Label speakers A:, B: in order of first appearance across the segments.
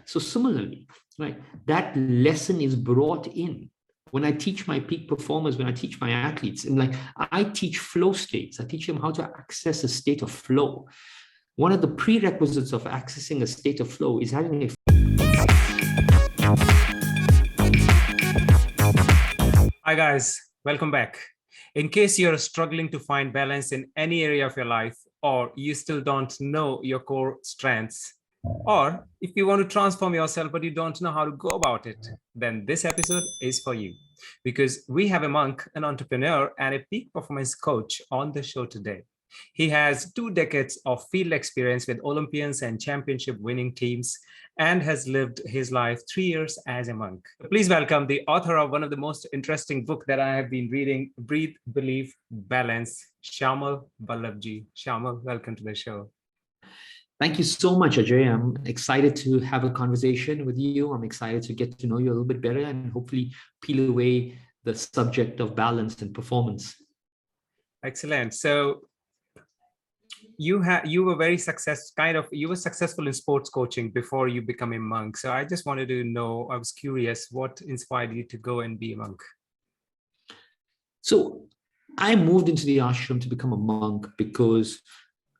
A: So similarly, right, that lesson is brought in when I teach my peak performers, when I teach my athletes. And like, I teach flow states. I teach them how to access a state of flow. One of the prerequisites of accessing a state of flow is having a...
B: Hi guys, welcome back. In case you're struggling to find balance in any area of your life, or you still don't know your core strengths, or if you want to transform yourself but you don't know how to go about it, then this episode is for you. Because we have a monk, an entrepreneur, and a peak performance coach on the show today. He has 2 decades of field experience with Olympians and championship winning teams, and has lived his life 3 years as a monk. Please welcome the author of one of the most interesting books that I have been reading, Breathe, Believe, Balance, Shayamal Vallabhjee. Shayamal, welcome to the show.
A: Thank you so much, Ajay. I'm excited to have a conversation with you. I'm excited to get to know you a little bit better and hopefully peel away the subject of balance and performance.
B: Excellent. So you were very you were successful in sports coaching before you become a monk. So I just wanted to know, I was curious, what inspired you to go and be a monk?
A: So I moved into the ashram to become a monk because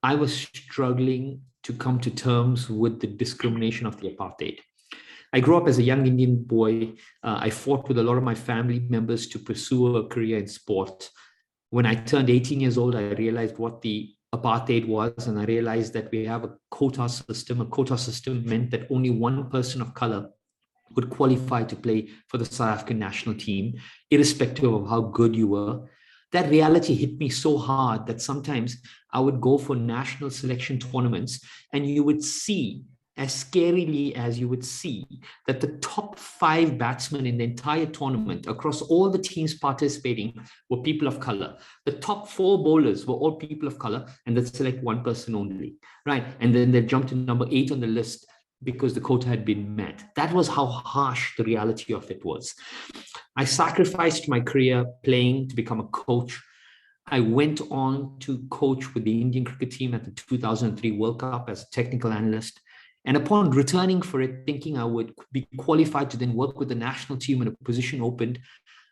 A: I was struggling to come to terms with the discrimination of the apartheid. I grew up as a young Indian boy. I fought with a lot of my family members to pursue a career in sport. When I turned 18 years old, I realized what the apartheid was, and I realized that we have a quota system. A quota system meant that only one person of color would qualify to play for the South African national team, irrespective of how good you were. That reality hit me so hard that sometimes I would go for national selection tournaments, and you would see, as scarily as you would see, that the top 5 batsmen in the entire tournament across all the teams participating were people of color. The top 4 bowlers were all people of color, and they'd select one person only, right? And then they jumped to number 8 on the list because the quota had been met. That was how harsh the reality of it was. I sacrificed my career playing to become a coach. I went on to coach with the Indian cricket team at the 2003 World Cup as a technical analyst. And upon returning for it, thinking I would be qualified to then work with the national team when a position opened,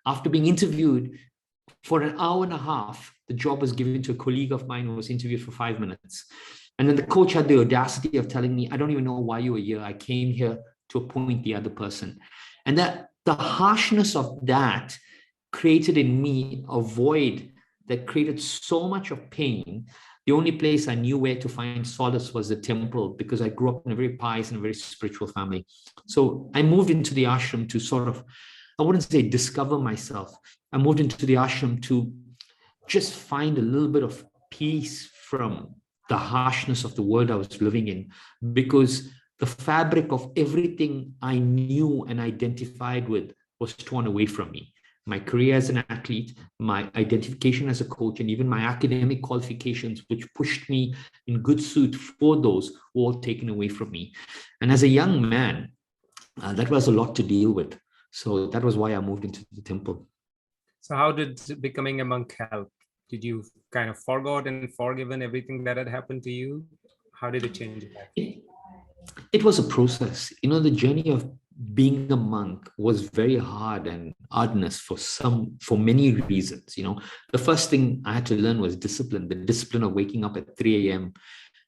A: after being interviewed for an hour and a half, the job was given to a colleague of mine who was interviewed for 5 minutes. And then the coach had the audacity of telling me, I don't even know why you were here. I came here to appoint the other person. And that the harshness of that created in me a void that created so much of pain. The only place I knew where to find solace was the temple, because I grew up in a very pious and a very spiritual family. So I moved into the ashram to sort of, I wouldn't say discover myself. I moved into the ashram to just find a little bit of peace from the harshness of the world I was living in, because the fabric of everything I knew and identified with was torn away from me. My career as an athlete, my identification as a coach, and even my academic qualifications, which pushed me in good suit for those, were all taken away from me. And as a young man, that was a lot to deal with. So that was why I moved into the temple.
B: So how did becoming a monk help? Did you kind of forgot and forgiven everything that had happened to you? How did it change your life?
A: It was a process. You know, the journey of being a monk was very hard and arduous for many reasons. You know, the first thing I had to learn was discipline, the discipline of waking up at 3 a.m.,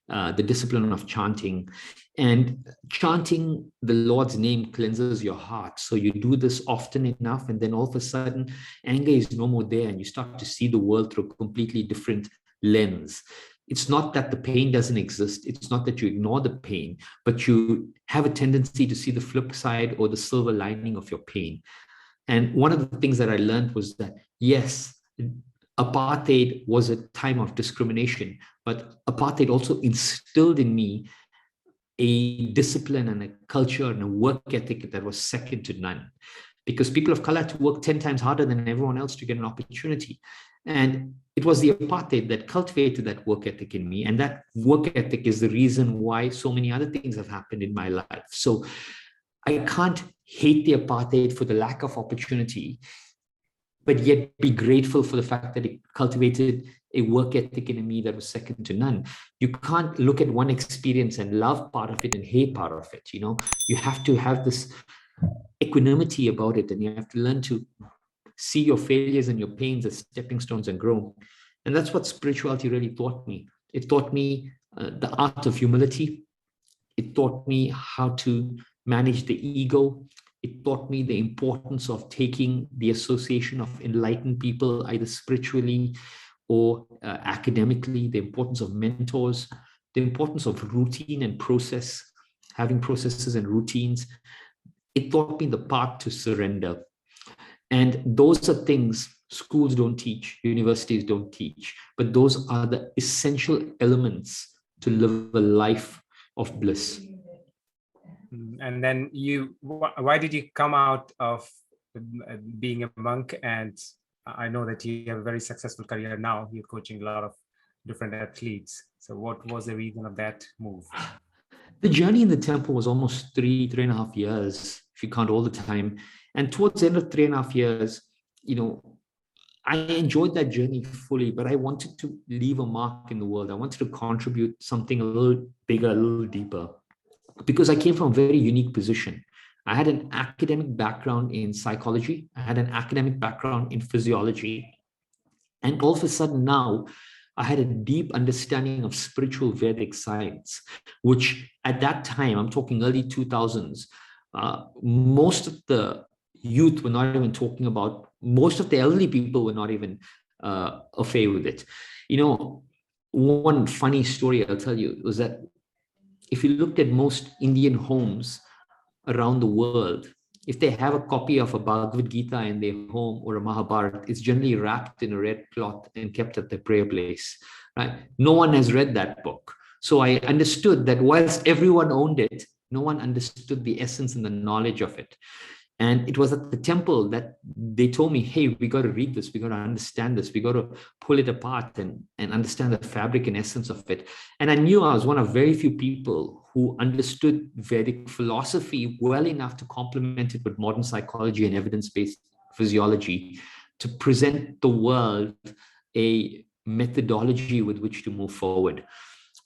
A: the discipline of chanting. And chanting the Lord's name cleanses your heart. So you do this often enough, and then all of a sudden, anger is no more there, and you start to see the world through a completely different lens. It's not that the pain doesn't exist. It's not that you ignore the pain, but you have a tendency to see the flip side or the silver lining of your pain. And one of the things that I learned was that, yes, apartheid was a time of discrimination, but apartheid also instilled in me a discipline and a culture and a work ethic that was second to none, because people of color had to work 10 times harder than everyone else to get an opportunity. And it was the apartheid that cultivated that work ethic in me. And that work ethic is the reason why so many other things have happened in my life. So I can't hate the apartheid for the lack of opportunity, but yet be grateful for the fact that it cultivated a work ethic in me that was second to none. You can't look at one experience and love part of it and hate part of it. You have to have this equanimity about it, and you have to learn to see your failures and your pains as stepping stones and grow. And that's what spirituality really taught me. It taught me the art of humility. It taught me how to manage the ego. It taught me the importance of taking the association of enlightened people, either spiritually or academically, the importance of mentors, the importance of routine and process, having processes and routines. It taught me the path to surrender. And those are things schools don't teach, universities don't teach, but those are the essential elements to live a life of bliss.
B: And then why did you come out of being a monk? And I know that you have a very successful career now. You're coaching a lot of different athletes. So what was the reason of that move?
A: The journey in the temple was almost 3.5 years, if you count all the time. And towards the end of 3.5 years, I enjoyed that journey fully, but I wanted to leave a mark in the world. I wanted to contribute something a little bigger, a little deeper, because I came from a very unique position. I had an academic background in psychology. I had an academic background in physiology. And all of a sudden now, I had a deep understanding of spiritual Vedic science, which at that time, I'm talking early 2000s, most of the youth were not even talking about. Most of the elderly people were not even au fait with it. One funny story I'll tell you was that if you looked at most Indian homes around the world, if they have a copy of a Bhagavad Gita in their home or a Mahabharata, it's generally wrapped in a red cloth and kept at the prayer place, right? No one has read that book. So I understood that whilst everyone owned it, no one understood the essence and the knowledge of it. And it was at the temple that they told me, hey, we got to read this. We got to understand this. We got to pull it apart and understand the fabric and essence of it. And I knew I was one of very few people who understood Vedic philosophy well enough to complement it with modern psychology and evidence-based physiology to present the world a methodology with which to move forward.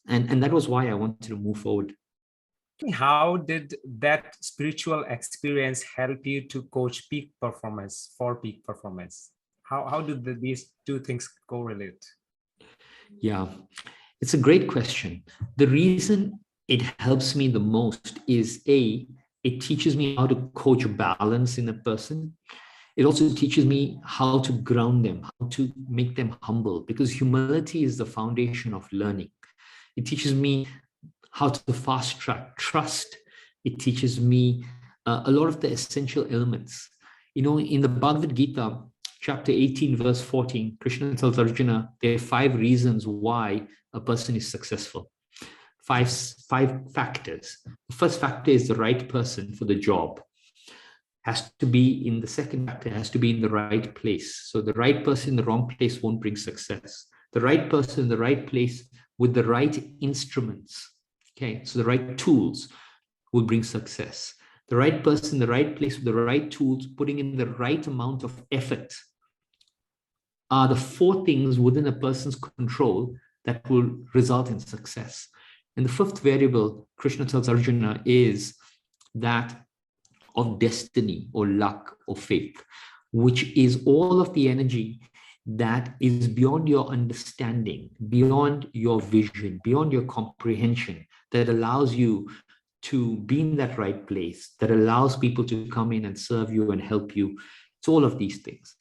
A: And that was why I wanted to move forward.
B: How did that spiritual experience help you to coach peak performance, for peak performance? How do these two things correlate?
A: Yeah, it's a great question. The reason it helps me the most is it teaches me how to coach balance in a person. It also teaches me how to ground them, how to make them humble, because humility is the foundation of learning. It teaches me how to fast track trust. It teaches me a lot of the essential elements. In the Bhagavad Gita, chapter 18, verse 14, Krishna tells Arjuna, there are 5 reasons why a person is successful. Five factors. The first factor is the right person for the job. Has to be in the second factor, has to be in the right place. So the right person in the wrong place won't bring success. The right person in the right place with the right instruments. Okay, so the right tools will bring success. The right person, the right place with the right tools, putting in the right amount of effort are the 4 things within a person's control that will result in success. And the 5th variable, Krishna tells Arjuna, is that of destiny or luck or fate, which is all of the energy that is beyond your understanding, beyond your vision, beyond your comprehension, that allows you to be in that right place, that allows people to come in and serve you and help you. It's all of these things.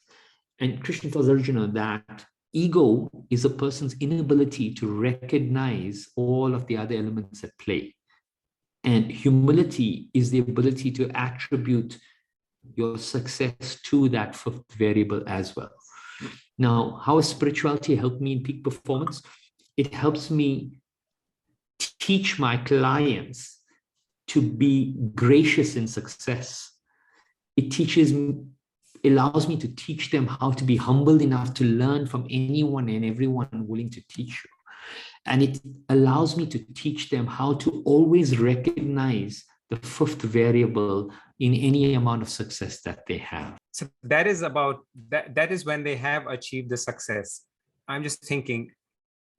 A: And Krishna tells Arjuna that ego is a person's inability to recognize all of the other elements at play. And humility is the ability to attribute your success to that 5th variable as well. Now, how has spirituality helped me in peak performance? It helps me teach my clients to be gracious in success. It allows me to teach them how to be humble enough to learn from anyone and everyone willing to teach you. And it allows me to teach them how to always recognize the 5th variable in any amount of success that they have.
B: So that is about that is when they have achieved the success. I'm just thinking,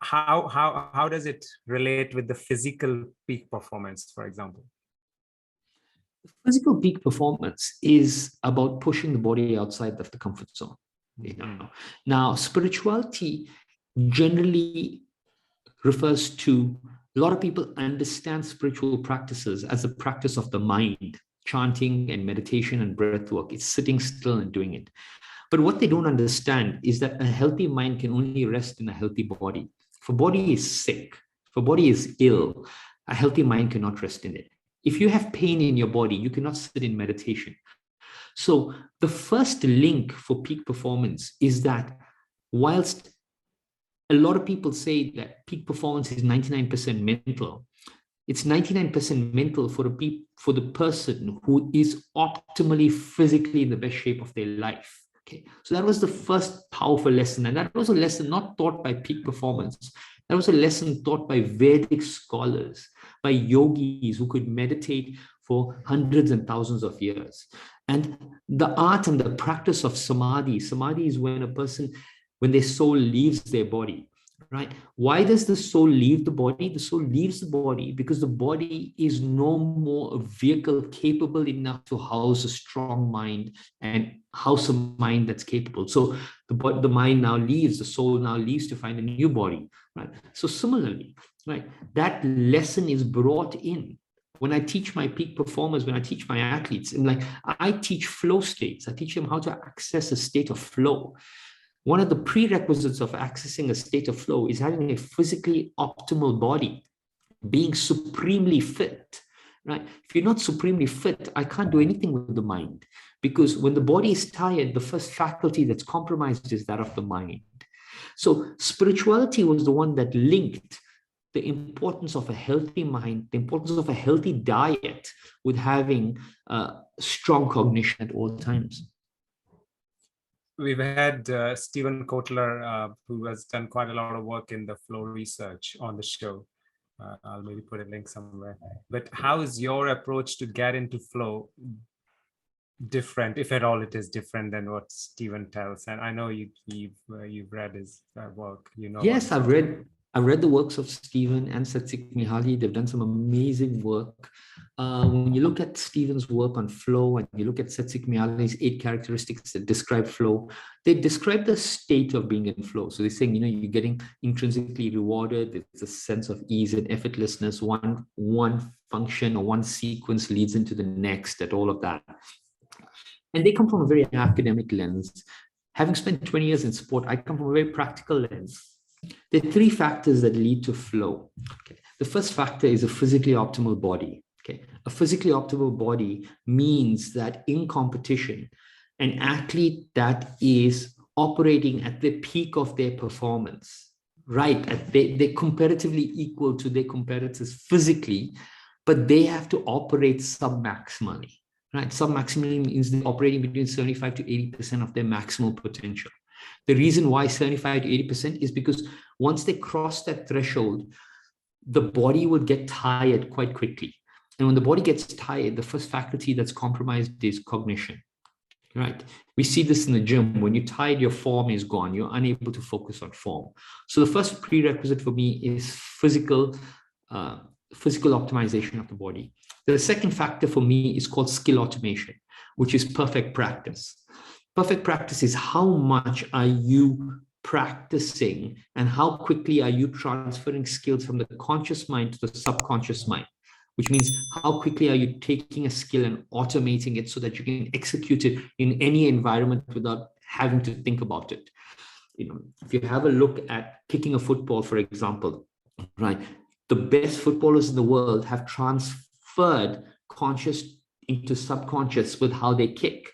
B: how does it relate with the physical peak performance, for example?
A: Physical peak performance is about pushing the body outside of the comfort zone. You know? Now, spirituality generally refers to, a lot of people understand spiritual practices as a practice of the mind, chanting and meditation and breath work. It's sitting still and doing it. But what they don't understand is that a healthy mind can only rest in a healthy body. If a body is sick, if a body is ill, a healthy mind cannot rest in it. If you have pain in your body, you cannot sit in meditation. So the first link for peak performance is that whilst a lot of people say that peak performance is 99% mental, it's 99% mental for the person who is optimally physically in the best shape of their life. Okay, so that was the first powerful lesson, and that was a lesson not taught by peak performance. That was a lesson taught by Vedic scholars, by yogis who could meditate for hundreds and thousands of years. And the art and the practice of samadhi. Samadhi is when a person, when their soul leaves their body. Right? Why does the soul leave the body? The soul leaves the body because the body is no more a vehicle capable enough to house a strong mind and house a mind that's capable. So the mind now leaves, the soul now leaves to find a new body. Right? So similarly, right, that lesson is brought in. When I teach my peak performers, when I teach my athletes, and like I teach flow states, I teach them how to access a state of flow. One of the prerequisites of accessing a state of flow is having a physically optimal body, being supremely fit, right? If you're not supremely fit, I can't do anything with the mind, because when the body is tired, the first faculty that's compromised is that of the mind. So spirituality was the one that linked the importance of a healthy mind, the importance of a healthy diet with having strong cognition at all times.
B: We've had Steven Kotler, who has done quite a lot of work in the flow research on the show. I'll maybe put a link somewhere. But how is your approach to get into flow different, if at all it is different than what Steven tells? And I know you've read his work. You know.
A: Yes, I've read the works of Steven and Csikszentmihalyi. They've done some amazing work. When you look at Steven's work on flow and you look at Csikszentmihalyi's 8 characteristics that describe flow, they describe the state of being in flow. So they're saying, you're getting intrinsically rewarded. It's a sense of ease and effortlessness. One function or one sequence leads into the next, at all of that. And they come from a very academic lens. Having spent 20 years in sport, I come from a very practical lens. There are 3 factors that lead to flow. Okay. The first factor is a physically optimal body. Okay. A physically optimal body means that in competition, an athlete that is operating at the peak of their performance, right? They're comparatively equal to their competitors physically, but they have to operate sub-maximally, right? Sub-maximally means they're operating between 75 to 80% of their maximal potential. The reason why 75 to 80% is because once they cross that threshold, the body will get tired quite quickly. And when the body gets tired, the first faculty that's compromised is cognition, right? We see this in the gym. When you're tired, your form is gone. You're unable to focus on form. So the first prerequisite for me is physical optimization of the body. The second factor for me is called skill automation, which is perfect practice. Perfect practice is how much are you practicing and how quickly are you transferring skills from the conscious mind to the subconscious mind, which means how quickly are you taking a skill and automating it so that you can execute it in any environment without having to think about it. If you have a look at kicking a football, for example, right, the best footballers in the world have transferred conscious into subconscious with how they kick.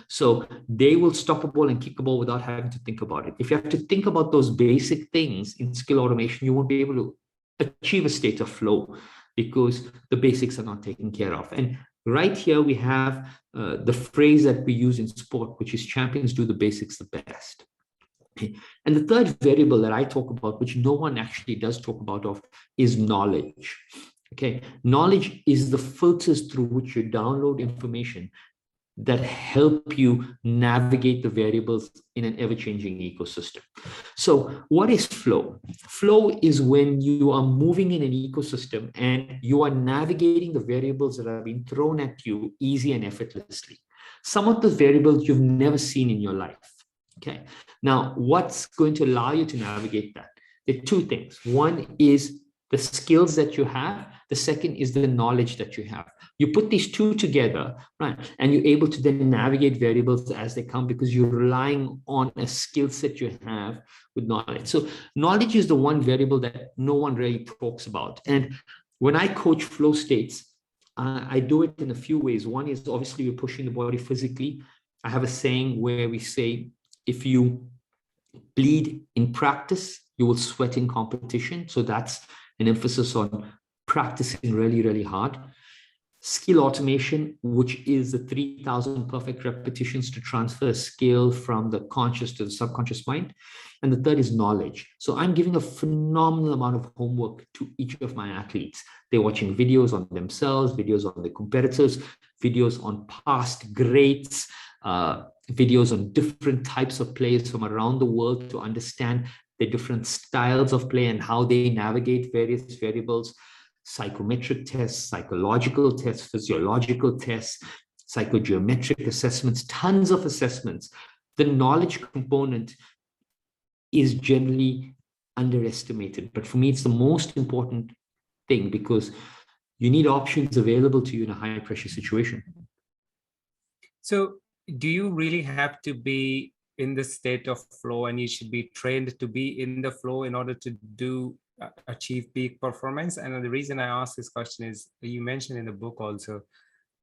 A: So they will stop a ball and kick a ball without having to think about it. If you have to think about those basic things in skill automation, you won't be able to achieve a state of flow because the basics are not taken care of. And right here, we have the phrase that we use in sport, which is champions do the basics the best. Okay. And the third variable that I talk about, which no one actually does talk about, is knowledge. Okay, knowledge is the filters through which you download information. that help you navigate the variables in an ever-changing ecosystem. So what is flow? Flow is when you are moving in an ecosystem and you are navigating the variables that are being thrown at you easy and effortlessly. Some of the variables you've never seen in your life. Okay. Now, what's going to allow you to navigate that? There are two things. One is the skills that you have. The second is the knowledge that you have. You put these two together, right? And you're able to then navigate variables as they come because you're relying on a skill set you have with knowledge. So knowledge is the one variable that no one really talks about. And when I coach flow states, I do it in a few ways. One is obviously you're pushing the body physically. I have a saying where we say, if you bleed in practice, you will sweat in competition. So that's an emphasis on practicing really, really hard. Skill automation, which is the 3,000 perfect repetitions to transfer a skill from the conscious to the subconscious mind. And the third is knowledge. So I'm giving a phenomenal amount of homework to each of my athletes. They're watching videos on themselves, videos on the competitors, videos on past greats, videos on different types of players from around the world to understand the different styles of play and how they navigate various variables, psychometric tests, psychological tests, physiological tests, psychogeometric assessments, tons of assessments. The knowledge component is generally underestimated, but for me, it's the most important thing because you need options available to you in a high pressure situation.
B: So do you really have to be in the state of flow, and you should be trained to be in the flow in order to achieve peak performance? And the reason I ask this question is you mentioned in the book also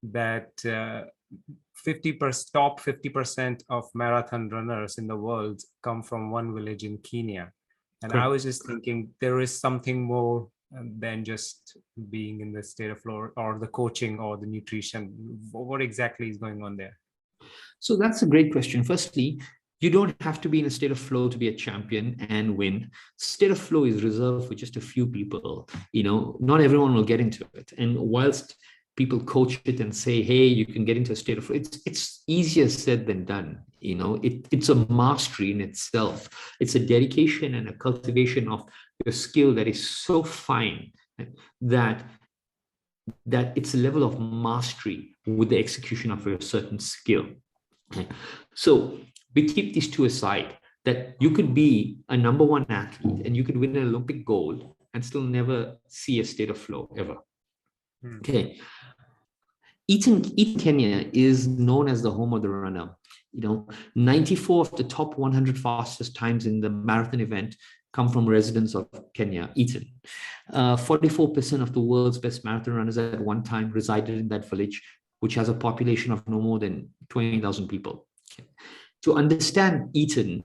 B: that 50% top 50% of marathon runners in the world come from one village in Kenya. And
A: Correct.
B: I was just thinking there is something more than just being in the state of flow or the coaching or the nutrition. What exactly is going on there?
A: So that's a great question. Firstly, you don't have to be in a state of flow to be a champion and win. State of flow is reserved for just a few people. Not everyone will get into it. And whilst people coach it and say, hey, you can get into a state of flow, it's easier said than done. It's a mastery in itself. It's a dedication and a cultivation of your skill that is so fine that it's a level of mastery with the execution of a certain skill. Okay. So we keep these two aside, that you could be a number one athlete and you could win an Olympic gold and still never see a state of flow ever. Okay. Eton, Kenya is known as the home of the runner. 94 of the top 100 fastest times in the marathon event come from residents of Kenya, Eton. 44% of the world's best marathon runners at one time resided in that village, which has a population of no more than 20,000 people. Okay. To understand Eton,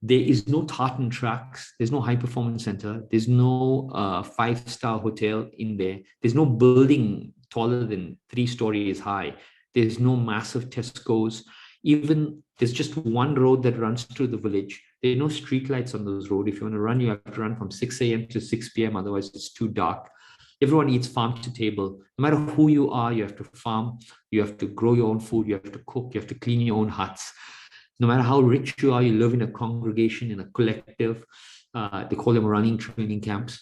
A: there is no tartan tracks, there's no high performance center, there's no 5-star hotel in there, there's no building taller than 3 stories high, there's no massive Tesco's, even there's just one road that runs through the village. There are no street lights on those roads. If you want to run, you have to run from 6 a.m. to 6 p.m. Otherwise, it's too dark. Everyone eats farm to table. No matter who you are, you have to farm, you have to grow your own food, you have to cook, you have to clean your own huts. No matter how rich you are, you live in a congregation, in a collective. They call them running training camps.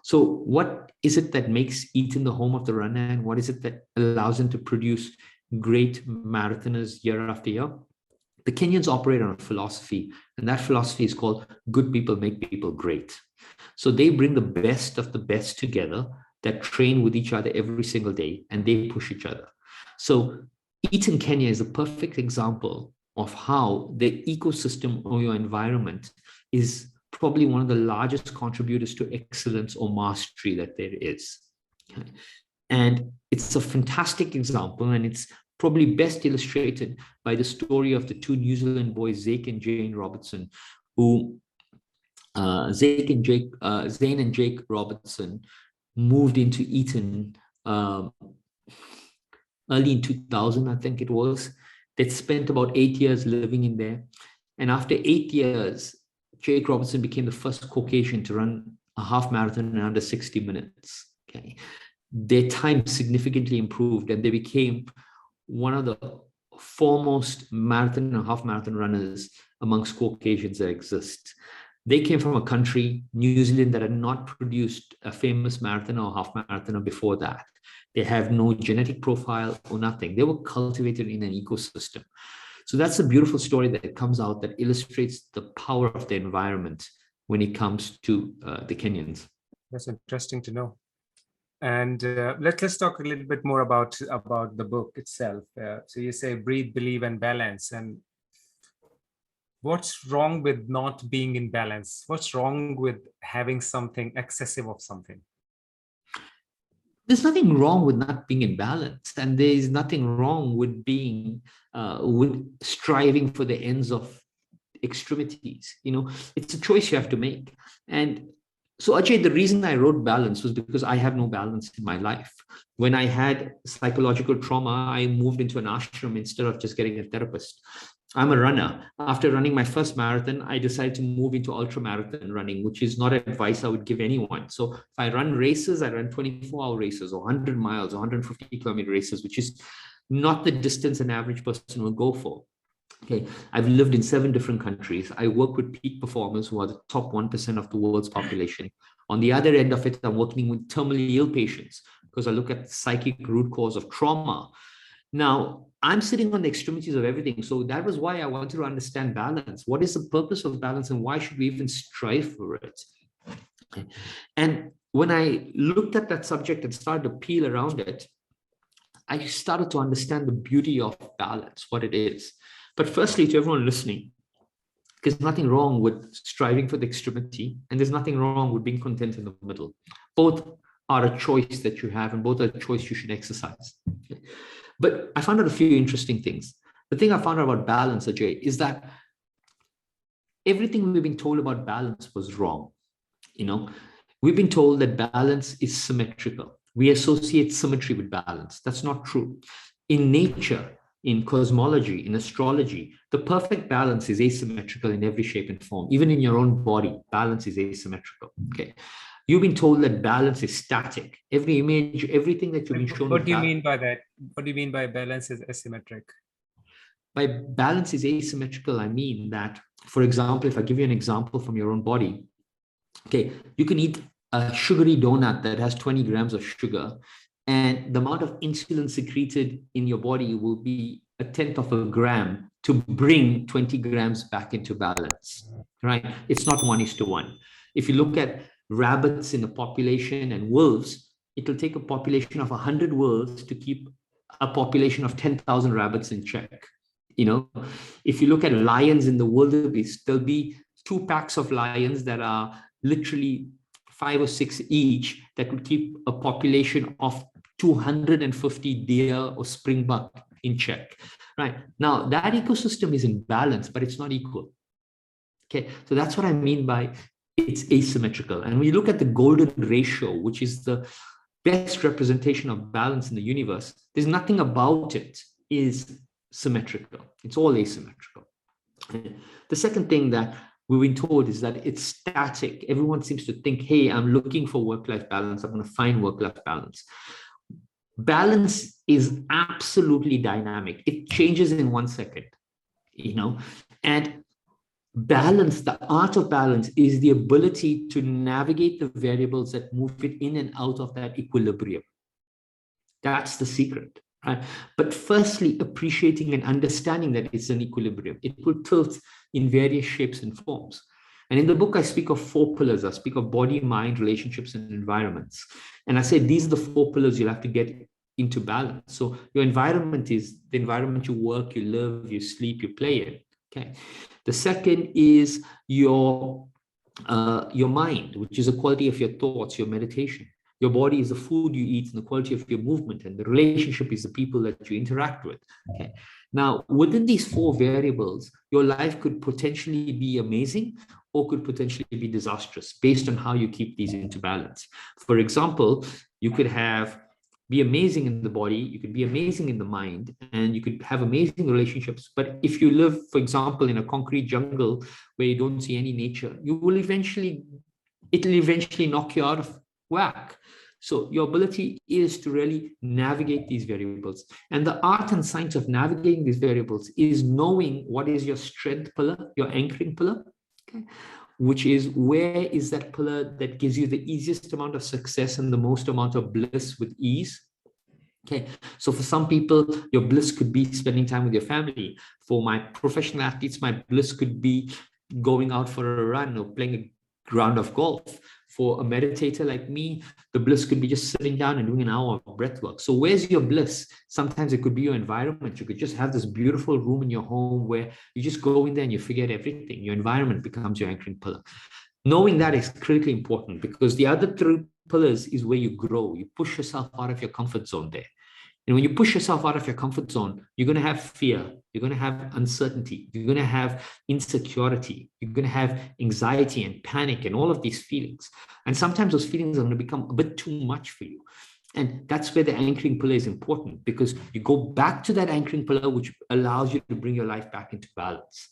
A: So what is it that makes Eton the home of the runner, and what is it that allows them to produce great marathoners year after year? The Kenyans operate on a philosophy, and that philosophy is called good people make people great. So they bring the best of the best together that train with each other every single day, and they push each other. So Eton, Kenya is a perfect example of how the ecosystem or your environment is probably one of the largest contributors to excellence or mastery that there is. Okay. And it's a fantastic example, and it's probably best illustrated by the story of the two New Zealand boys, Zake and Jane Robertson, who Zane and Jake Robertson moved into Eton early in 2000, I think it was. They'd spent about 8 years living in there. And after 8 years, Jake Robertson became the first Caucasian to run a half marathon in under 60 minutes. Okay. Their time significantly improved, and they became one of the foremost marathon and half marathon runners amongst Caucasians that exist. They came from a country, New Zealand, that had not produced a famous marathon or half marathoner before that. They have no genetic profile or nothing. They were cultivated in an ecosystem. So that's a beautiful story that comes out that illustrates the power of the environment when it comes to the Kenyans.
B: That's interesting to know. And let's talk a little bit more about the book itself. So you say breathe, believe, and balance. And what's wrong with not being in balance? What's wrong with having something excessive of something?
A: There's nothing wrong with not being in balance, and there's nothing wrong with being with striving for the ends of extremities. It's a choice you have to make. And so, Ajay, the reason I wrote balance was because I have no balance in my life. When I had psychological trauma, I moved into an ashram instead of just getting a therapist. I'm a runner. After running my first marathon, I decided to move into ultra marathon running, which is not advice I would give anyone. So if I run races, I run 24-hour races or 100 miles or 150-kilometer races, which is not the distance an average person will go for. Okay, I've lived in 7 different countries. I work with peak performers who are the top 1% of the world's population. On the other end of it, I'm working with terminally ill patients because I look at the psychic root cause of trauma. Now, I'm sitting on the extremities of everything. So that was why I wanted to understand balance. What is the purpose of balance and why should we even strive for it? Okay. And when I looked at that subject and started to peel around it, I started to understand the beauty of balance, what it is. But firstly, to everyone listening, there's nothing wrong with striving for the extremity, and there's nothing wrong with being content in the middle. Both are a choice that you have, and both are a choice you should exercise. Okay. But I found out a few interesting things. The thing I found out about balance, Ajay, is that everything we've been told about balance was wrong. We've been told that balance is symmetrical. We associate symmetry with balance. That's not true. In nature, in cosmology, in astrology, the perfect balance is asymmetrical in every shape and form. Even in your own body, balance is asymmetrical. Okay. You've been told that balance is static. Every image, everything that you've been shown.
B: What do you mean by that? What do you mean by balance is asymmetric?
A: By balance is asymmetrical, I mean that, for example, if I give you an example from your own body, okay, you can eat a sugary donut that has 20 grams of sugar, and the amount of insulin secreted in your body will be 1/10 of a gram to bring 20 grams back into balance, right? It's not 1:1. If you look at rabbits in a population and wolves, it will take a population of 100 wolves to keep a population of 10,000 rabbits in check. If you look at lions in the wildebeest, there'll be 2 packs of lions that are literally 5 or 6 each that would keep a population of 250 deer or springbuck in check, right? Now, that ecosystem is in balance, but it's not equal. Okay, so that's what I mean by it's asymmetrical. And when you look at the golden ratio, which is the best representation of balance in the universe, there's nothing about it is symmetrical. It's all asymmetrical. The second thing that we've been told is that it's static. Everyone seems to think, hey, I'm looking for work-life balance. I'm going to find work-life balance. Balance is absolutely dynamic. It changes in 1 second, and balance, the art of balance, is the ability to navigate the variables that move it in and out of that equilibrium. That's the secret, right? But firstly, appreciating and understanding that it's an equilibrium. It will tilt in various shapes and forms. And in the book, I speak of 4 pillars. I speak of body, mind, relationships, and environments. And I say these are the 4 pillars you'll have to get into balance. So your environment is the environment you work, you live, you sleep, you play in. Okay. The second is your mind, which is the quality of your thoughts, your meditation. Your body is the food you eat and the quality of your movement, and the relationship is the people that you interact with. Okay. Now, within these 4 variables, your life could potentially be amazing or could potentially be disastrous based on how you keep these into balance. For example, you could be amazing in the body, you could be amazing in the mind, and you could have amazing relationships. But if you live, for example, in a concrete jungle where you don't see any nature, it'll eventually knock you out of whack. So your ability is to really navigate these variables. And the art and science of navigating these variables is knowing what is your strength pillar, your anchoring pillar, okay? Which is where is that pillar that gives you the easiest amount of success and the most amount of bliss with ease. Okay, so for some people, your bliss could be spending time with your family. For my professional athletes, my bliss could be going out for a run or playing a round of golf. For a meditator like me, the bliss could be just sitting down and doing an hour of breath work. So where's your bliss? Sometimes it could be your environment. You could just have this beautiful room in your home where you just go in there and you forget everything. Your environment becomes your anchoring pillar. Knowing that is critically important, because the other three pillars is where you grow. You push yourself out of your comfort zone there. And when you push yourself out of your comfort zone, you're going to have fear, you're going to have uncertainty, you're going to have insecurity, you're going to have anxiety and panic and all of these feelings. And sometimes those feelings are going to become a bit too much for you. And that's where the anchoring pillar is important, because you go back to that anchoring pillar, which allows you to bring your life back into balance.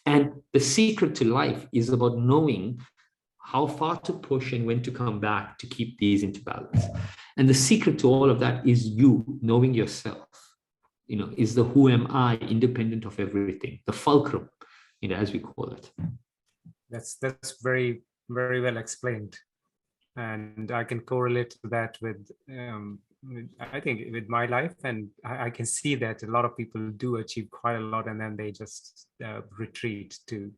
A: And the secret to life is about knowing how far to push and when to come back to keep these into balance. And the secret to all of that is you knowing yourself, is the who am I, independent of everything, the fulcrum, as we call it.
B: That's very, very well explained. And I can correlate to that with I think with my life, and I can see that a lot of people do achieve quite a lot, and then they just retreat to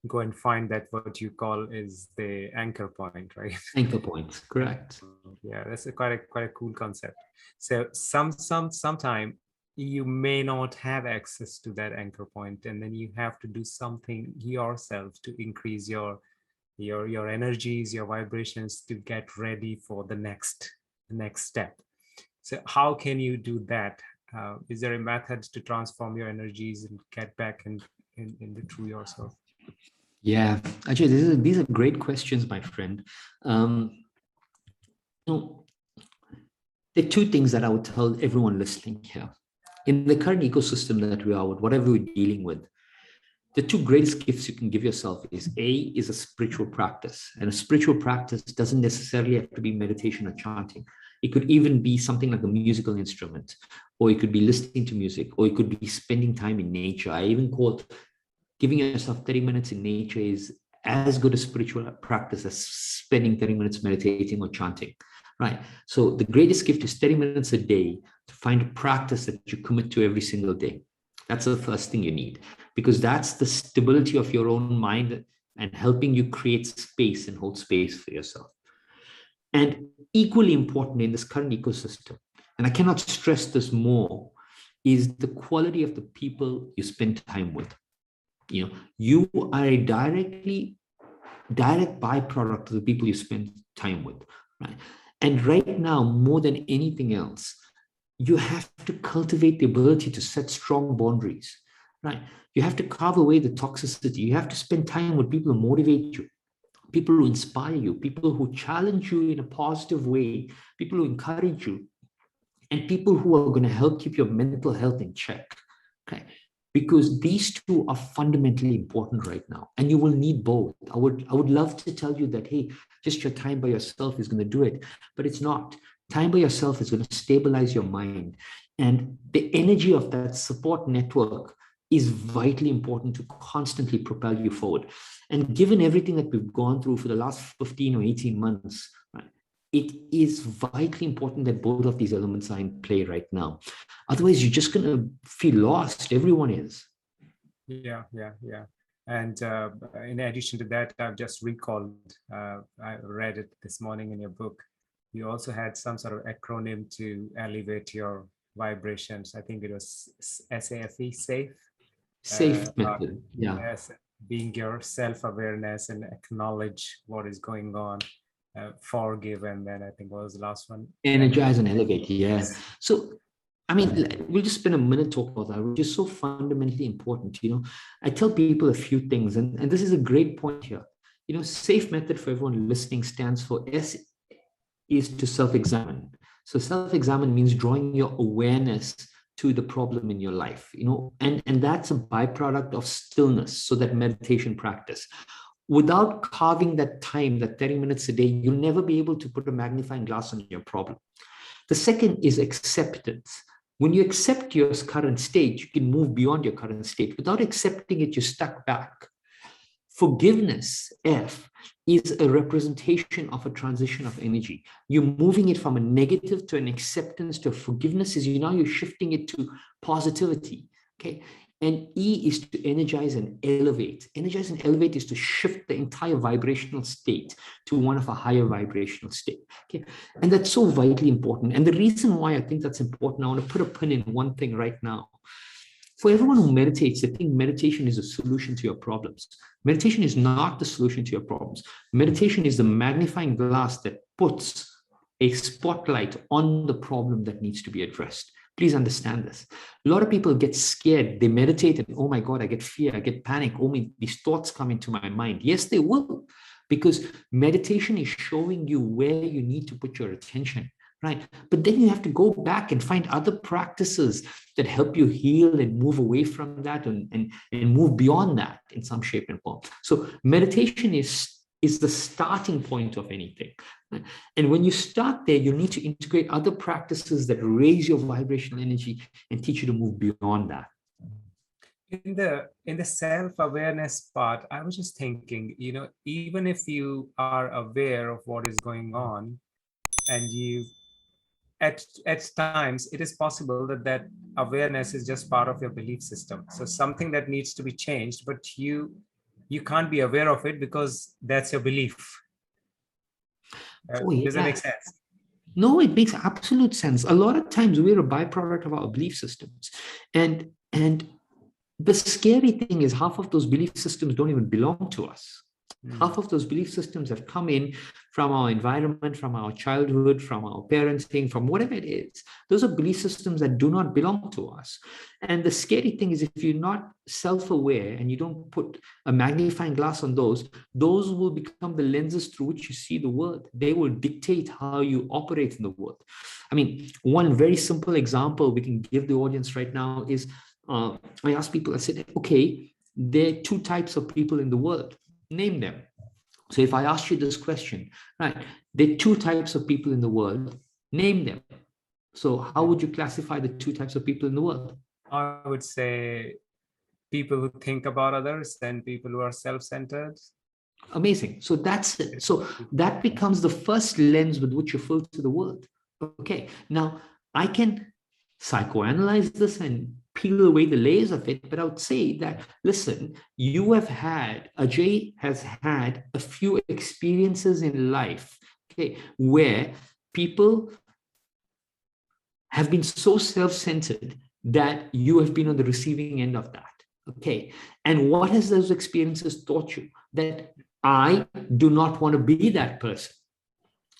B: go and find that what you call is the anchor point, right?
A: Anchor point, correct.
B: Yeah, that's quite a cool concept. So sometime you may not have access to that anchor point, and then you have to do something yourself to increase your energies, your vibrations, to get ready for the next step. So how can you do that? Is there a method to transform your energies and get back in the true yourself?
A: Yeah, Ajay, these are great questions, my friend. There are two things that I would tell everyone listening here. In the current ecosystem that we are with, whatever we're dealing with, the two greatest gifts you can give yourself is a spiritual practice. And a spiritual practice doesn't necessarily have to be meditation or chanting. It could even be something like a musical instrument, or it could be listening to music, or it could be spending time in nature. I even call giving yourself 30 minutes in nature is as good a spiritual practice as spending 30 minutes meditating or chanting, right? So the greatest gift is 30 minutes a day to find a practice that you commit to every single day. That's the first thing you need, because that's the stability of your own mind and helping you create space and hold space for yourself. And equally important in this current ecosystem, and I cannot stress this more, is the quality of the people you spend time with. You are a direct byproduct of the people you spend time with, right? And right now, more than anything else, you have to cultivate the ability to set strong boundaries, right? You have to carve away the toxicity. You have to spend time with people who motivate you, people who inspire you, people who challenge you in a positive way, people who encourage you, and people who are going to help keep your mental health in check, okay? Because these two are fundamentally important right now, and you will need both. I would love to tell you that, hey, just your time by yourself is going to do it, but it's not. Time by yourself is going to stabilize your mind, and the energy of that support network is vitally important to constantly propel you forward. And given everything that we've gone through for the last 15 or 18 months, right, it is vitally important that both of these elements are in play right now. Otherwise, you're just going to feel lost. Everyone is.
B: Yeah. And in addition to that, I've just recalled, I read it this morning in your book. You also had some sort of acronym to elevate your vibrations. I think it was SAFE, safe.
A: Safe method. Yeah.
B: Yes, being your self-awareness and acknowledge what is going on. Forgive, and then I think what was the last one?
A: Energize and elevate. Yes. So, I mean, we'll just spend a minute talking about that, which is so fundamentally important. I tell people a few things, and this is a great point here. SAFE method, for everyone listening, stands for S is to self-examine. So self-examine means drawing your awareness to the problem in your life, and that's a byproduct of stillness. So that meditation practice. without carving that time, that 30 minutes a day, you'll never be able to put a magnifying glass on your problem. The second is acceptance. When you accept your current state, you can move beyond your current state. Without accepting it, you're stuck back. Forgiveness, F, is a representation of a transition of energy. You're moving it from a negative to an acceptance to a forgiveness. You're shifting it to positivity. Okay. And E is to energize and elevate. Energize and elevate is to shift the entire vibrational state to one of a higher vibrational state. Okay. And that's so vitally important. And the reason why I think that's important, I want to put a pin in one thing right now. For everyone who meditates, they think meditation is a solution to your problems. Meditation is not the solution to your problems. Meditation is the magnifying glass that puts a spotlight on the problem that needs to be addressed. Please understand this. A lot of people get scared. They meditate and, oh my God, I get fear, I get panic. Oh, these thoughts come into my mind. Yes, they will, because meditation is showing you where you need to put your attention. Right. But then you have to go back and find other practices that help you heal and move away from that and move beyond that in some shape and form. So meditation is the starting point of anything. Right? And when you start there, you need to integrate other practices that raise your vibrational energy and teach you to move beyond that.
B: In the self-awareness part, I was just thinking, even if you are aware of what is going on, and you at times it is possible that awareness is just part of your belief system. So something that needs to be changed, but you can't be aware of it because that's your belief. Does that make sense?
A: No, it makes absolute sense. A lot of times we're a byproduct of our belief systems. And the scary thing is half of those belief systems don't even belong to us. Half of those belief systems have come in from our environment, from our childhood, from our parenting, from whatever it is. Those are belief systems that do not belong to us. And the scary thing is if you're not self-aware and you don't put a magnifying glass on those will become the lenses through which you see the world. They will dictate how you operate in the world. I mean, one very simple example we can give the audience right now is I asked people, I said, okay, there are two types of people in the world. Name them. So if I ask you this question, right, there are two types of people in the world, name them. So how would you classify the two types of people in the world?
B: I would say people who think about others and people who are self-centered.
A: Amazing. So that's it. So that becomes the first lens with which you filter the world. Okay. Now I can psychoanalyze this and peel away the layers of it, but I would say that, listen, Ajay has had a few experiences in life, okay, where people have been so self-centered that you have been on the receiving end of that, okay? And what has those experiences taught you? That I do not want to be that person.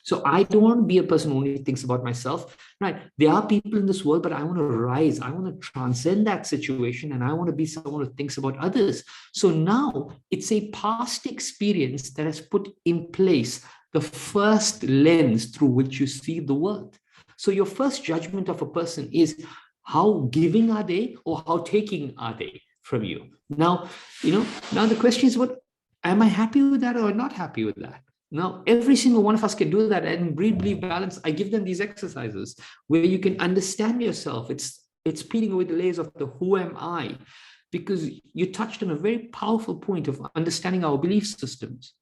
A: So I don't want to be a person who only thinks about myself, right? There are people in this world, but I want to rise. I want to transcend that situation and I want to be someone who thinks about others. So now it's a past experience that has put in place the first lens through which you see the world. So your first judgment of a person is how giving are they or how taking are they from you? Now, now the question is, am I happy with that or not happy with that? Now, every single one of us can do that. And Breathe, Believe, Balance, I give them these exercises where you can understand yourself. It's peeling away the layers of the who am I, because you touched on a very powerful point of understanding our belief systems.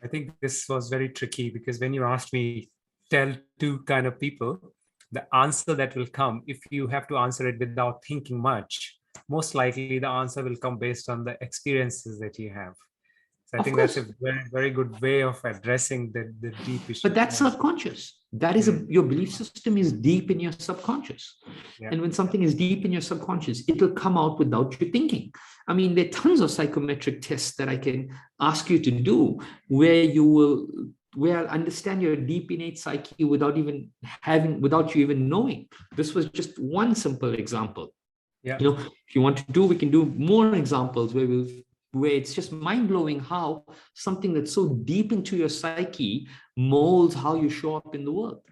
B: I think this was very tricky because when you asked me, tell two kind of people, the answer that will come, if you have to answer it without thinking much, most likely the answer will come based on the experiences that you have. I think that's a very, very good way of addressing the deep issue.
A: But that's subconscious. That is your belief system is deep in your subconscious. Yeah. And when something is deep in your subconscious, it'll come out without you thinking. I mean, there are tons of psychometric tests that I can ask you to do where I'll understand your deep innate psyche without you even knowing. This was just one simple example.
B: Yeah.
A: If you want to do, we can do more examples where it's just mind-blowing how something that's so deep into your psyche molds how you show up in the world.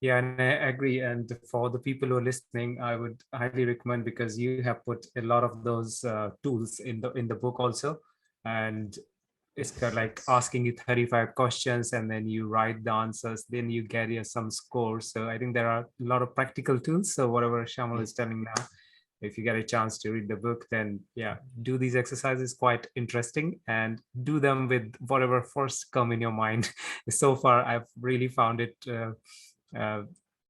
B: Yeah, and I agree. And for the people who are listening, I would highly recommend, because you have put a lot of those tools in the book also. and it's kind of like asking you 35 questions and then you write the answers, then you get some scores. So I think there are a lot of practical tools. So whatever Shayamal is telling now, if you get a chance to read the book, then yeah, do these exercises, quite interesting, and do them with whatever first come in your mind. So far, I've really found it uh,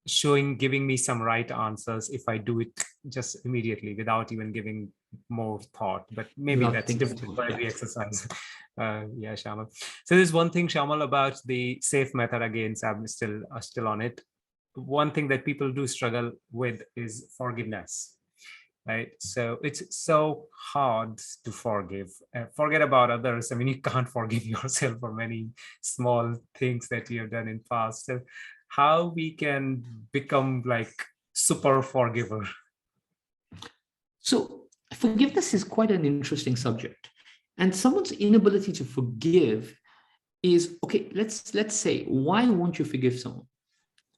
B: giving me some right answers if I do it just immediately without even giving more thought. But maybe
A: Without
B: that's
A: thinking
B: different
A: about
B: for
A: it,
B: every
A: yeah.
B: exercise. Yeah, Shayamal. So there's one thing, Shayamal, about the safe method. Again, so I'm still on it. One thing that people do struggle with is forgiveness, right? So it's so hard to forgive. Forget about others. I mean, you can't forgive yourself for many small things that you have done in past. So how we can become like super forgiver?
A: So forgiveness is quite an interesting subject. And someone's inability to forgive is, okay, let's say, why won't you forgive someone?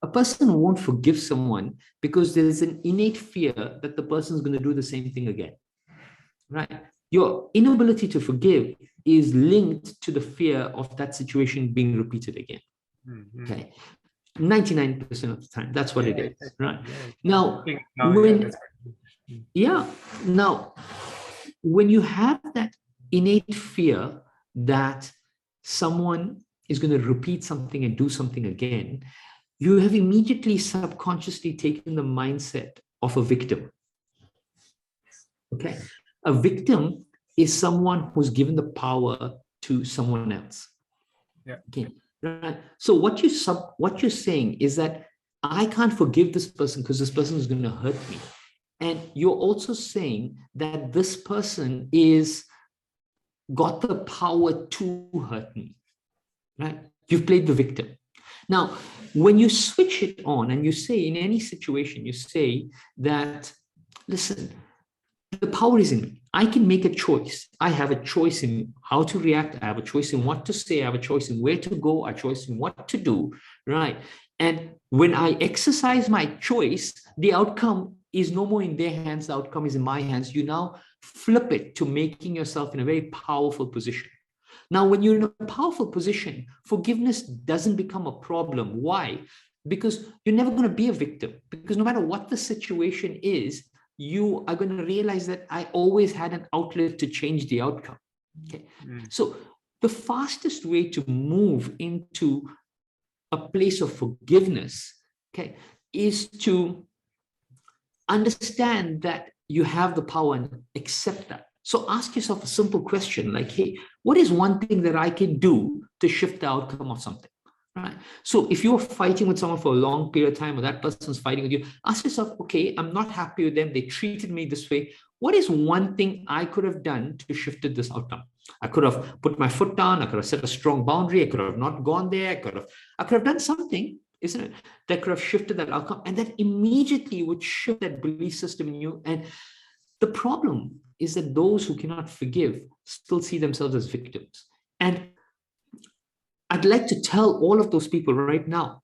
A: A person won't forgive someone because there's an innate fear that the person is going to do the same thing again, right? Your inability to forgive is linked to the fear of that situation being repeated again.
B: Mm-hmm.
A: Okay. 99% of the time, that's what it is, right? Now, now, when you have that innate fear that someone is going to repeat something and do something again, you have immediately subconsciously taken the mindset of a victim. Okay. A victim is someone who's given the power to someone else.
B: Yeah.
A: Okay. Right. So what you're saying is that I can't forgive this person because this person is going to hurt me. And you're also saying that this person is got the power to hurt me. Right? You've played the victim. Now, when you switch it on and you say in any situation, you say that, listen, the power is in me. I can make a choice. I have a choice in how to react. I have a choice in what to say. I have a choice in where to go. A choice in what to do, right? And when I exercise my choice, the outcome is no more in their hands. The outcome is in my hands. You now flip it to making yourself in a very powerful position. Now, when you're in a powerful position, forgiveness doesn't become a problem. Why? Because you're never going to be a victim. Because no matter what the situation is, you are going to realize that I always had an outlet to change the outcome. Okay. So the fastest way to move into a place of forgiveness, okay, is to understand that you have the power and accept that. So ask yourself a simple question like, hey, what is one thing that I can do to shift the outcome of something? Right. So if you're fighting with someone for a long period of time, or that person's fighting with you, ask yourself, okay, I'm not happy with them. They treated me this way. What is one thing I could have done to shift this outcome? I could have put my foot down. I could have set a strong boundary. I could have not gone there. I could have done something, isn't it, that could have shifted that outcome. And that immediately would shift that belief system in you. And the problem is that those who cannot forgive still see themselves as victims. And I'd like to tell all of those people right now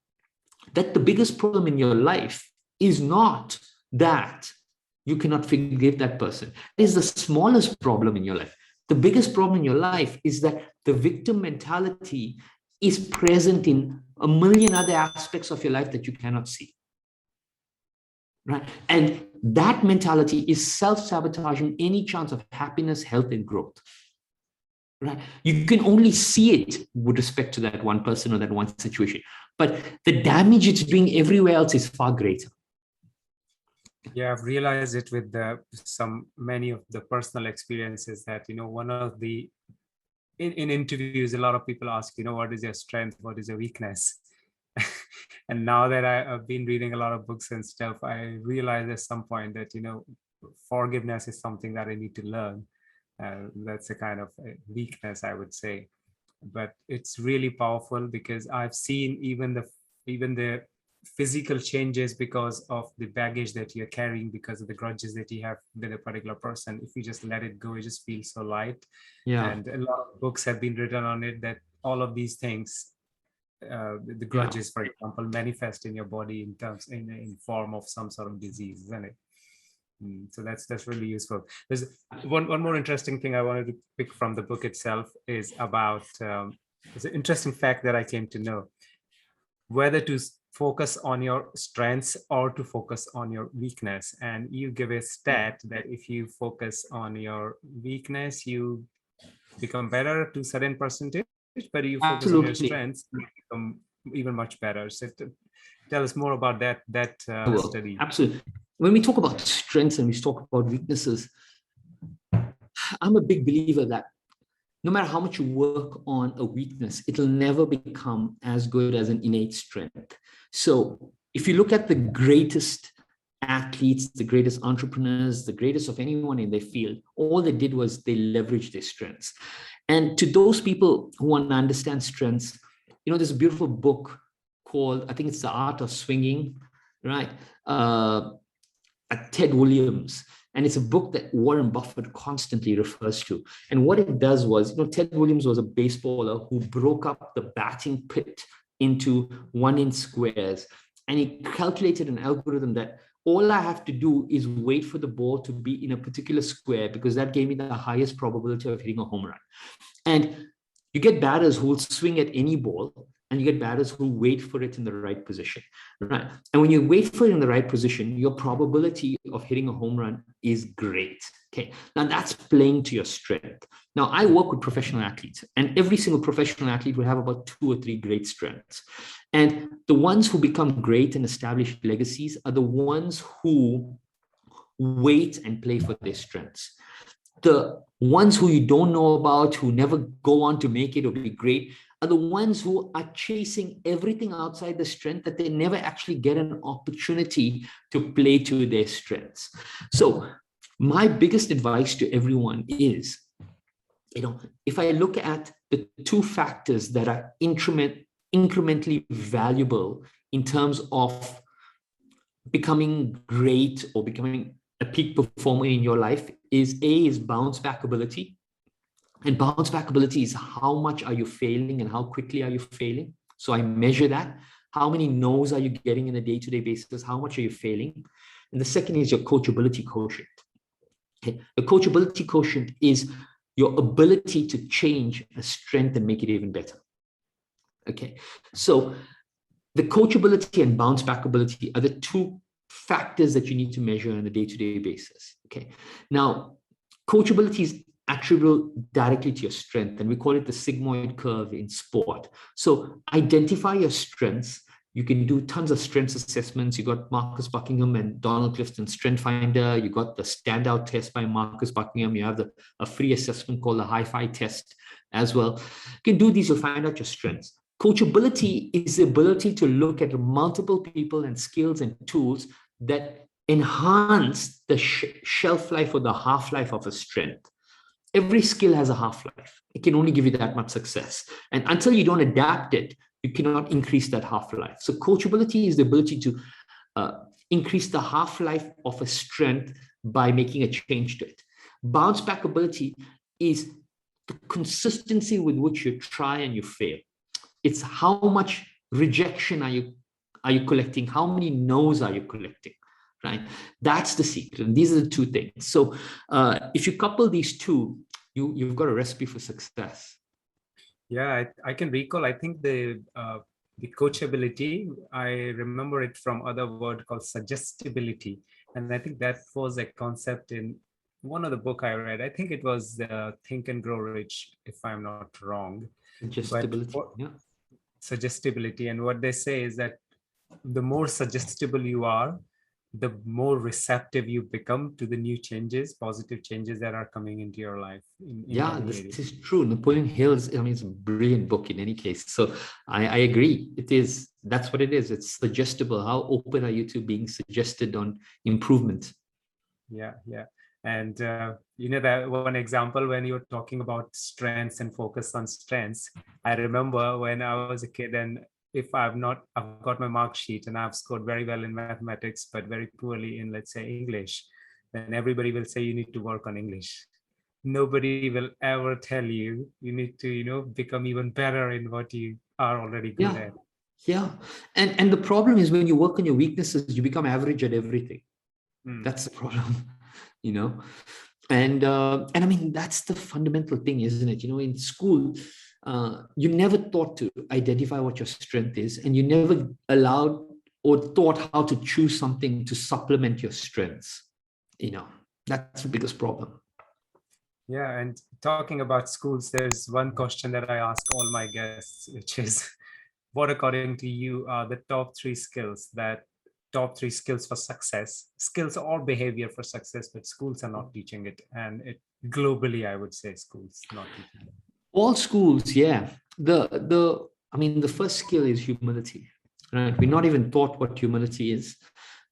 A: that the biggest problem in your life is not that you cannot forgive that person. It is the smallest problem in your life. The biggest problem in your life is that the victim mentality is present in a million other aspects of your life that you cannot see. Right? And that mentality is self-sabotaging any chance of happiness, health, and growth. Right? You can only see it with respect to that one person or that one situation, but the damage it's doing everywhere else is far greater.
B: Yeah, I've realized it with many of the personal experiences that, one of the, in interviews, a lot of people ask, what is your strength? What is your weakness? And now that I've been reading a lot of books and stuff, I realized at some point that, forgiveness is something that I need to learn. That's a kind of weakness, I would say. But it's really powerful because I've seen even the physical changes because of the baggage that you're carrying, because of the grudges that you have with a particular person. If you just let it go, it just feels so light.
A: Yeah.
B: And a lot of books have been written on it, that all of these things, the grudges, for example, manifest in your body in form of some sort of disease, isn't it? So that's really useful. There's one more interesting thing I wanted to pick from the book itself is about it's an interesting fact that I came to know, whether to focus on your strengths or to focus on your weakness. And you give a stat that if you focus on your weakness, you become better to a certain percentage, but you focus on your
A: Absolutely.
B: strengths, you become even much better. So tell us more about that study.
A: Absolutely. When we talk about strengths and we talk about weaknesses, I'm a big believer that no matter how much you work on a weakness, it'll never become as good as an innate strength. So if you look at the greatest athletes, the greatest entrepreneurs, the greatest of anyone in their field, all they did was they leveraged their strengths. And to those people who want to understand strengths, there's a beautiful book called, I think it's The Art of Swinging, right? Ted Williams. And it's a book that Warren Buffett constantly refers to. And what it does was, Ted Williams was a baseballer who broke up the batting pit into 1-inch squares. And he calculated an algorithm that all I have to do is wait for the ball to be in a particular square, because that gave me the highest probability of hitting a home run. And you get batters who will swing at any ball, and you get batters who wait for it in the right position, right? And when you wait for it in the right position, your probability of hitting a home run is great, okay? Now that's playing to your strength. Now I work with professional athletes, and every single professional athlete will have about 2 or 3 great strengths. And the ones who become great and establish legacies are the ones who wait and play for their strengths. The ones who you don't know about, who never go on to make it or be great, are the ones who are chasing everything outside the strength that they never actually get an opportunity to play to their strengths. So my biggest advice to everyone is, if I look at the 2 factors that are incrementally valuable in terms of becoming great or becoming a peak performer in your life, is bounce back ability. And bounce back ability is how much are you failing and how quickly are you failing. So I measure that. How many no's are you getting in a day-to-day basis? How much are you failing? And the second is your coachability quotient. Okay. The coachability quotient is your ability to change a strength and make it even better. Okay. So the coachability and bounce back ability are the 2 factors that you need to measure on a day-to-day basis. Okay. Now, coachability is attributable directly to your strength, and we call it the sigmoid curve in sport. So identify your strengths. You can do tons of strengths assessments. You got Marcus Buckingham and Donald Clifton Strength Finder. You got the standout test by Marcus Buckingham. You have a free assessment called the Hi-Fi test as well. You can do these, you'll find out your strengths. Coachability is the ability to look at multiple people and skills and tools that enhance the shelf life or the half-life of a strength. Every skill has a half-life. It can only give you that much success. And until you don't adapt it, you cannot increase that half-life. So coachability is the ability to increase the half-life of a strength by making a change to it. Bounce back ability is the consistency with which you try and you fail. It's how much rejection are you collecting? How many no's are you collecting? Right? That's the secret. And these are the 2 things. So if you couple these 2, you've got a recipe for success.
B: Yeah, I can recall, I think the coachability, I remember it from other word called suggestibility. And I think that was a concept in one of the book I read. I think it was Think and Grow Rich, if I'm not wrong.
A: Suggestibility, yeah.
B: Suggestibility. And what they say is that the more suggestible you are, the more receptive you become to the new changes, positive changes that are coming into your life.
A: This is true. Napoleon Hill's, it's a brilliant book in any case. So I agree. That's what it is. It's suggestible. How open are you to being suggested on improvement?
B: Yeah. And that one example when you were talking about strengths and focus on strengths, I remember when I was a kid, and if I've got my mark sheet and I've scored very well in mathematics, but very poorly in, let's say, English, then everybody will say you need to work on English. Nobody will ever tell you need to, become even better in what you are already good at.
A: Yeah. And the problem is when you work on your weaknesses, you become average at everything. That's the problem, you know. And I mean, that's the fundamental thing, isn't it? You know, in school, you never thought to identify what your strength is, and you never allowed or thought how to choose something to supplement your strengths. You know, that's the biggest problem.
B: Yeah, and talking about schools, there's one question that I ask all my guests, which is, what according to you are the top three skills for success, skills or behavior for success, but schools are not teaching it, and it globally, I would say, schools not teaching it.
A: All schools, yeah. The I mean, the first skill is humility, right? We're not even taught what humility is.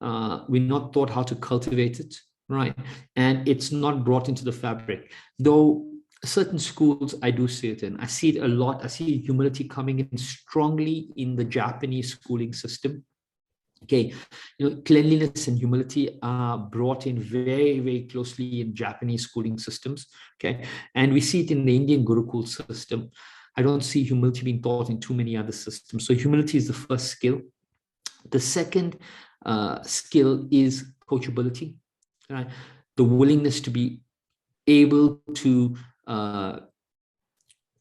A: We're not taught how to cultivate it, right? And it's not brought into the fabric. Though certain schools, I do see it in. I see it a lot. I see humility coming in strongly in the Japanese schooling system. Okay, you know, cleanliness and humility are brought in very, very closely in Japanese schooling systems. Okay, and we see it in the Indian Gurukul system. I don't see humility being taught in too many other systems. So humility is the first skill. The second skill is coachability, right? The willingness to be able to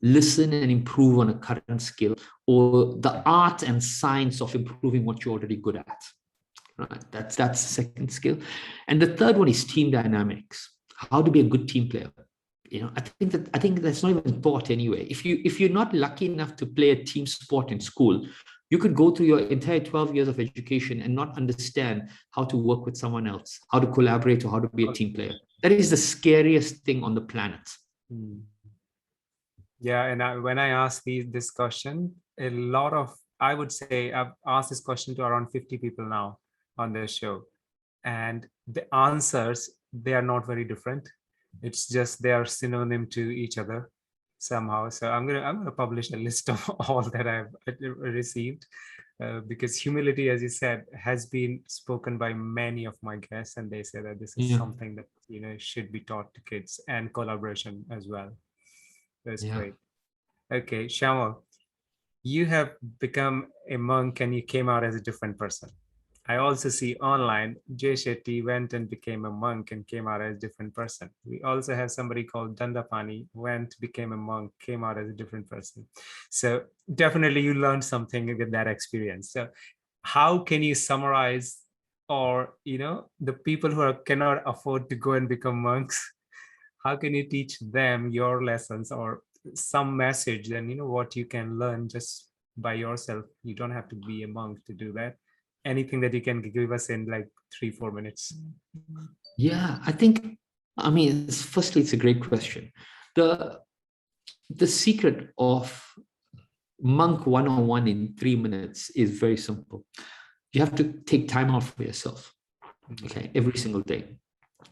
A: listen and improve on a current skill, or the art and science of improving what you're already good at. Right? That's the second skill. And the third one is team dynamics. How to be a good team player. You know, I think that's not even taught anyway. If you're not lucky enough to play a team sport in school, you could go through your entire 12 years of education and not understand how to work with someone else, how to collaborate, or how to be a team player. That is the scariest thing on the planet.
B: Yeah, and when I ask this question, a lot of, I would say, I've asked this question to around 50 people now on the show, and the answers, they are not very different. It's just they are synonym to each other somehow. So I'm gonna publish a list of all that I've received, because humility, as you said, has been spoken by many of my guests, and they say that this is something that, you know, should be taught to kids, and collaboration as well. That's great. Okay, Shayamal, you have become a monk and you came out as a different person. I also see online, Shetty went and became a monk and came out as a different person. We also have somebody called Dandapani, went, became a monk, came out as a different person. So definitely you learned something with that experience. So how can you summarize, or, you know, the people who cannot afford to go and become monks, how can you teach them your lessons or some message, then, you know, what you can learn just by yourself? You don't have to be a monk to do that. Anything that you can give us in like 3-4 minutes?
A: Yeah, I mean, firstly, it's a great question. The secret of monk 101 in 3 minutes is very simple. You have to take time out for yourself, okay, every single day.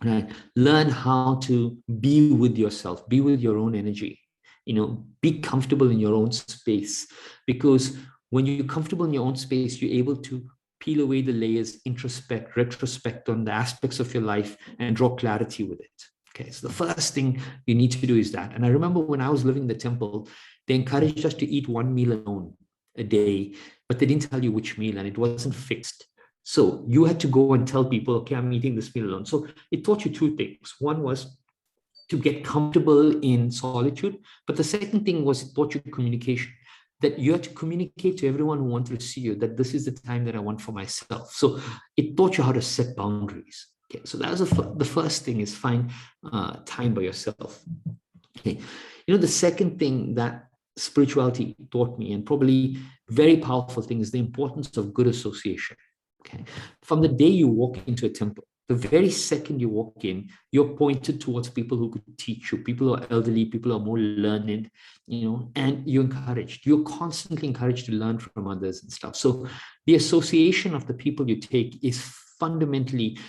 A: Right? Learn how to be with yourself, be with your own energy, you know, be comfortable in your own space, because when you're comfortable in your own space, you're able to peel away the layers, introspect, retrospect on the aspects of your life, and draw clarity with it. Okay, so the first thing you need to do is that. And I remember when I was living in the temple, they encouraged us to eat one meal alone a day, but they didn't tell you which meal, and it wasn't fixed. So you had to go and tell people, okay, I'm eating this meal alone. So it taught you two things. One was to get comfortable in solitude, but the second thing was it taught you communication, that you had to communicate to everyone who wanted to see you that this is the time that I want for myself. So it taught you how to set boundaries. Okay, so that was the first thing, is find time by yourself. Okay, you know, the second thing that spirituality taught me, and probably very powerful thing, is the importance of good association. Okay, from the day you walk into a temple, the very second you walk in, you're pointed towards people who could teach you, people who are elderly, people who are more learned, you know, and you're encouraged. You're constantly encouraged to learn from others and stuff. So the association of the people you take is fundamentally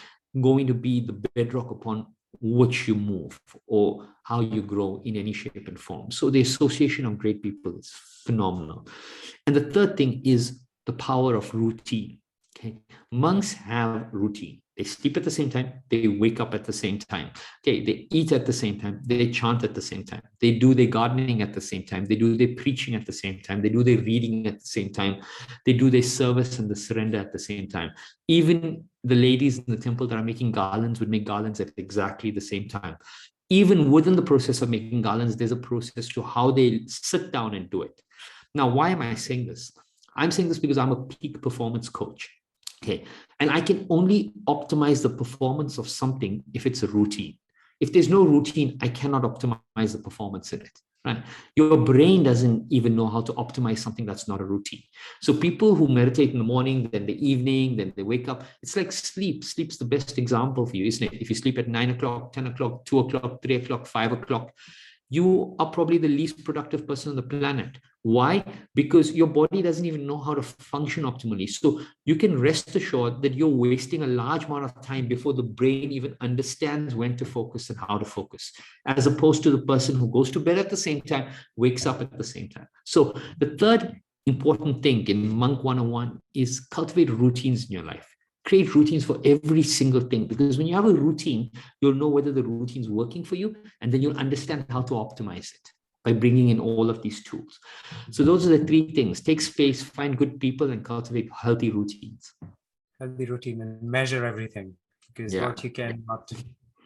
A: going to be the bedrock upon which you move or how you grow in any shape and form. So the association of great people is phenomenal. And the third thing is the power of routine. Okay, monks have routine. They sleep at the same time, they wake up at the same time. Okay, they eat at the same time, they chant at the same time, they do their gardening at the same time, they do their preaching at the same time, they do their reading at the same time, they do their service and the surrender at the same time. Even the ladies in the temple that are making garlands would make garlands at exactly the same time. Even within the process of making garlands, there's a process to how they sit down and do it. Now, why am I saying this? I'm saying this because I'm a peak performance coach. Okay. And I can only optimize the performance of something if it's a routine. If there's no routine, I cannot optimize the performance in it. Right? Your brain doesn't even know how to optimize something that's not a routine. So people who meditate in the morning, then the evening, then they wake up, it's like sleep. Sleep's the best example for you, isn't it? If you sleep at 9 o'clock, 10 o'clock, 2 o'clock, 3 o'clock, 5 o'clock, you are probably the least productive person on the planet. Why? Because your body doesn't even know how to function optimally. So you can rest assured that you're wasting a large amount of time before the brain even understands when to focus and how to focus, as opposed to the person who goes to bed at the same time, wakes up at the same time. So the third important thing in Monk 101 is cultivate routines in your life. Create routines for every single thing, because when you have a routine, you'll know whether the routine is working for you, and then you'll understand how to optimize it by bringing in all of these tools. So those are the three things: take space, find good people, and cultivate healthy routines.
B: Healthy routine and measure everything, because what you cannot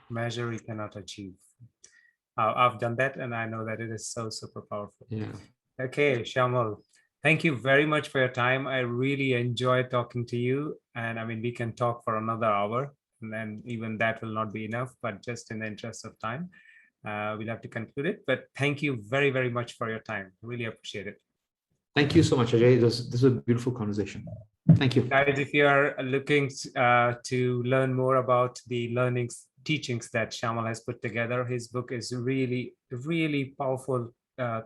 B: measure, you cannot achieve. I've done that, and I know that it is so super powerful.
A: Yeah.
B: Okay, Shayamal, thank you very much for your time. I really enjoyed talking to you. And I mean, we can talk for another hour, and then even that will not be enough, but just in the interest of time, we'll have to conclude it. But thank you very, very much for your time. Really appreciate it.
A: Thank you so much, Ajay. This is a beautiful conversation. Thank you.
B: Guys, if you are looking to learn more about the teachings that Shayamal has put together, his book is really, really powerful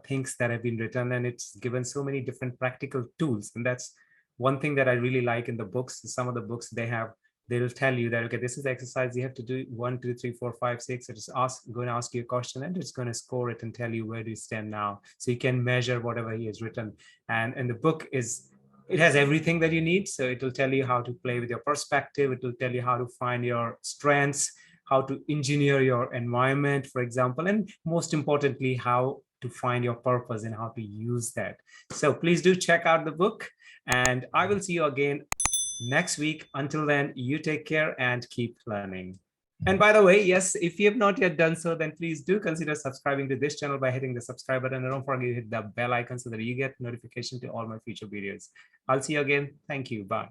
B: things that have been written, and it's given so many different practical tools. And that's one thing that I really like in the books. Some of the books they'll tell you that, okay, this is the exercise you have to do 1, 2, 3, 4, 5, 6. It's going to ask you a question, and it's going to score it and tell you where do you stand now. So you can measure whatever he has written. And the book it has everything that you need. So it will tell you how to play with your perspective. It will tell you how to find your strengths, how to engineer your environment, for example, and most importantly, how to find your purpose and how to use that. So please do check out the book, and I will see you again next week. Until then, you take care and keep learning. And by the way, yes, if you have not yet done so, then please do consider subscribing to this channel by hitting the subscribe button, and don't forget to hit the bell icon so that you get notification to all my future videos. I'll see you again. Thank you. Bye.